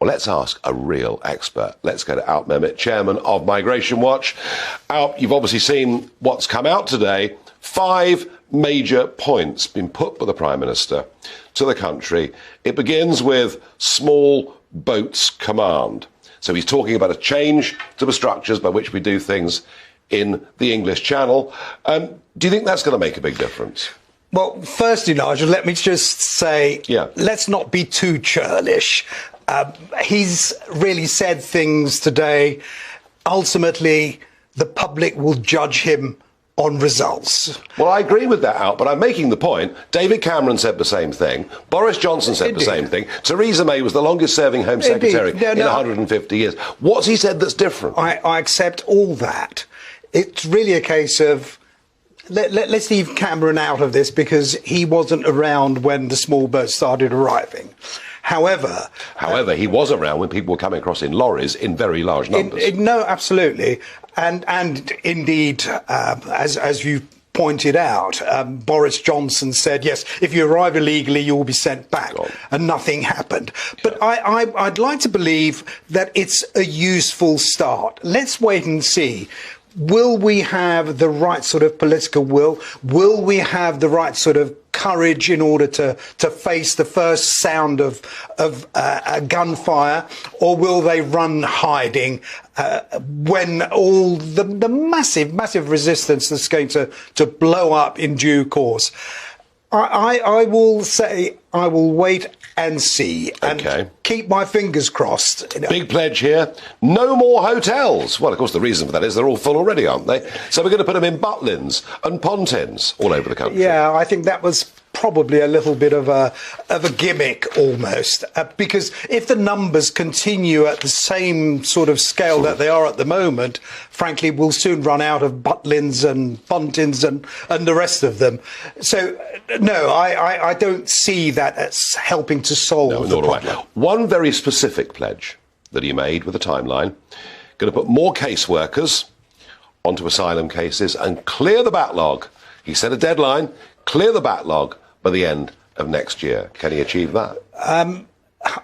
Well, let's ask a real expert. Let's go to Alp Mehmet, chairman of Migration Watch. Alp, you've obviously seen what's come out today. 5 major points been put by the Prime Minister to the country. It begins with small boats command. So he's talking about a change to the structures by which we do things in the English Channel. Do you think that's going to make a big difference? Well, firstly, Nigel, let me just say, let's not be too churlish. He's really said things today. Ultimately, the public will judge him on results. Well, I agree with that, Alp, but I'm making the point. David Cameron said the same thing. Boris Johnson said the same thing. Theresa May was the longest-serving Home Secretary in 150 years. What's he said that's different? I accept all that. It's really a case of let's leave Cameron out of this because he wasn't around when the small boats started arriving. However, he was around when people were coming across in lorries in very large numbers. No, absolutely. And indeed, as you pointed out, Boris Johnson said, yes, if you arrive illegally, you will be sent back. And nothing happened. But I'd like to believe that it's a useful start. Let's wait and see. Will we have the right sort of political will? Will we have the right sort of courage in order to face the first sound of a gunfire, or will they run hiding when all the massive resistance that's going to blow up in due course? I will say I will wait and see and keep my fingers crossed. Big pledge here. No more hotels. Well, of course, the reason for that is they're all full already, aren't they? So we're going to put them in Butlins and Pontins all over the country. Yeah, I think that was probably a little bit of a gimmick almost, because if the numbers continue at the same sort of scale that they are at the moment, frankly, we'll soon run out of Butlins and Pontins and the rest of them. So, no, I don't see that as helping to solve the problem. One very specific pledge that he made with a timeline, going to put more caseworkers onto asylum cases and clear the backlog. He set a deadline, clear the backlog by the end of next year. Can he achieve that?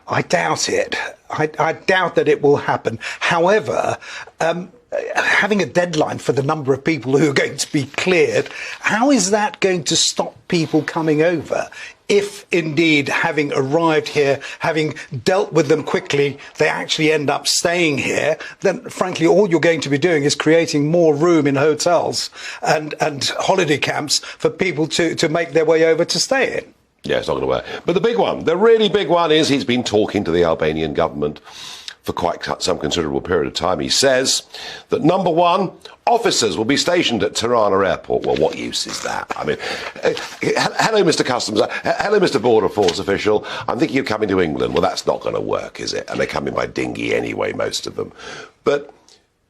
I doubt it. I doubt that it will happen. However, having a deadline for the number of people who are going to be cleared, how is that going to stop people coming over? If indeed, having arrived here, having dealt with them quickly, they actually end up staying here, then frankly, all you're going to be doing is creating more room in hotels and holiday camps for people to make their way over to stay in. Yeah, it's not going to work. But the big one, the really big one is he's been talking to the Albanian government for quite some considerable period of time. He says that, number one, officers will be stationed at Tirana Airport. Well, what use is that? I mean, hello, Mr. Customs, hello, Mr. Border Force official. I'm thinking you're coming to England. Well, that's not going to work, is it? And they're coming by dinghy anyway, most of them. But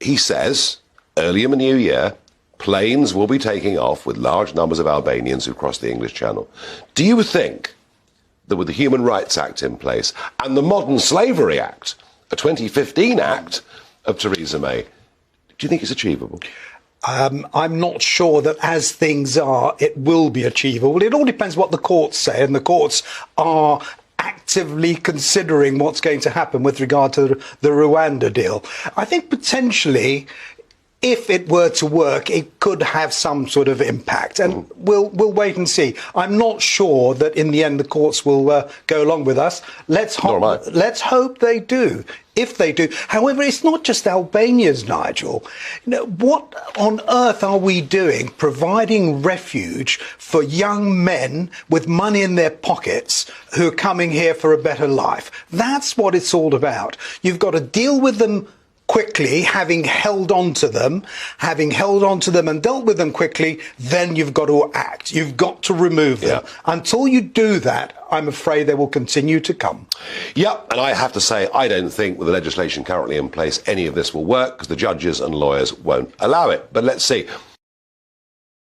he says, early in the new year, planes will be taking off with large numbers of Albanians who cross the English Channel. Do you think that with the Human Rights Act in place and the Modern Slavery Act, a 2015 act of Theresa May, do you think it's achievable? I'm not sure that as things are, it will be achievable. It all depends what the courts say, and the courts are actively considering what's going to happen with regard to the Rwanda deal. I think potentially, if it were to work, it could have some sort of impact, and we'll wait and see. I'm not sure that in the end the courts will go along with us. Let's hope they do. If they do. However, it's not just Albanians, Nigel. You know, what on earth are we doing providing refuge for young men with money in their pockets who are coming here for a better life? That's what it's all about. You've got to deal with them quickly, having held on to them and dealt with them quickly, then you've got to act. You've got to remove them. Until you do that, I'm afraid they will continue to come. Yep, and I have to say, I don't think with the legislation currently in place, any of this will work because the judges and lawyers won't allow it. But let's see.